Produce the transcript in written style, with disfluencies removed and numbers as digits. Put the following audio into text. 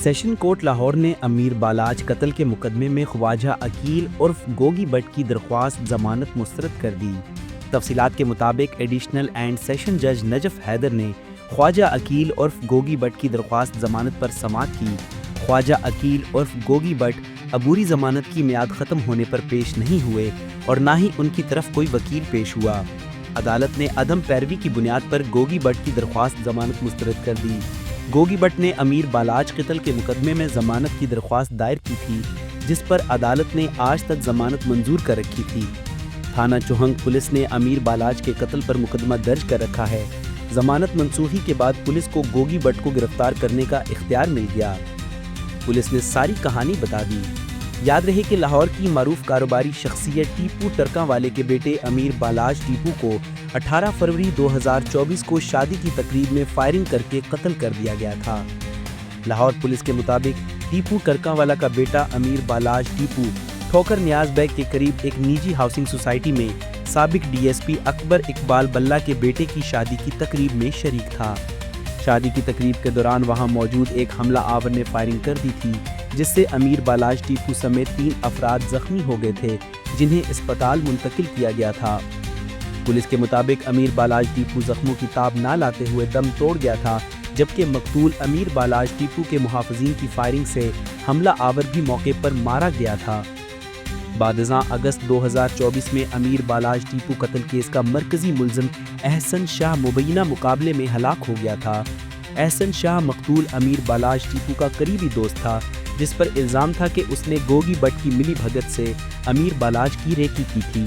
Session court Lahore نے امیر بالاج قتل کے مقدمے میں خواجہ عقیل عرف گوگی بٹ کی درخواست ضمانت مسترد کر دی۔ تفصیلات کے مطابق ایڈیشنل اینڈ سیشن جج نجف حیدر نے خواجہ عقیل عرف گوگی بٹ کی درخواست ضمانت پر سماعت کی۔ خواجہ عقیل عرف گوگی بٹ عبوری ضمانت کی میعاد ختم ہونے پر پیش نہیں ہوئے اور نہ ہی ان کی طرف کوئی وکیل پیش ہوا۔ عدالت نے عدم پیروی کی بنیاد پر گوگی بٹ کی درخواست ضمانت مسترد کر دی۔ گوگی بٹ نے امیر بالاج قتل کے مقدمے میں ضمانت کی درخواست دائر کی تھی، جس پر عدالت نے آج تک ضمانت منظور کر رکھی تھی۔ تھانہ چوہنگ پولیس نے امیر بالاج کے قتل پر مقدمہ درج کر رکھا ہے۔ ضمانت منسوخی کے بعد پولیس کو گوگی بٹ کو گرفتار کرنے کا اختیار مل گیا۔ پولیس نے ساری کہانی بتا دی۔ یاد رہے کہ لاہور کی معروف کاروباری شخصیت ٹیپو ٹرکاں والے کے بیٹے امیر بالاج ٹیپو کو 18 فروری 2024 کو شادی کی تقریب میں فائرنگ کر کے قتل کر دیا گیا تھا۔ لاہور پولیس کے مطابق ٹیپو ٹرکاں والا کا بیٹا امیر بالاج ٹیپو ٹھوکر نیاز بیگ کے قریب ایک نجی ہاؤسنگ سوسائٹی میں سابق ڈی ایس پی اکبر اقبال بلہ کے بیٹے کی شادی کی تقریب میں شریک تھا۔ شادی کی تقریب کے دوران وہاں موجود ایک حملہ آور نے فائرنگ کر دی تھی، جس سے امیر بالاج ٹیپو سمیت 3 افراد زخمی ہو گئے تھے، جنہیں اسپتال منتقل کیا گیا تھا۔ پولیس کے مطابق امیر بالاج ٹیپو زخموں کی تاب نہ لاتے ہوئے دم توڑ گیا تھا، جبکہ مقتول امیر بالاج ٹیپو کے محافظین کی فائرنگ سے حملہ آور بھی موقع پر مارا گیا تھا۔ بعد ازاں اگست 2024 میں امیر بالاج ٹیپو قتل کیس کا مرکزی ملزم احسن شاہ مبینہ مقابلے میں ہلاک ہو گیا تھا۔ احسن شاہ مقتول امیر بالاج ٹیپو کا قریبی دوست تھا، جس پر الزام تھا کہ اس نے گوگی بٹ کی ملی بھگت سے امیر بالاج کی ریکی کی تھی۔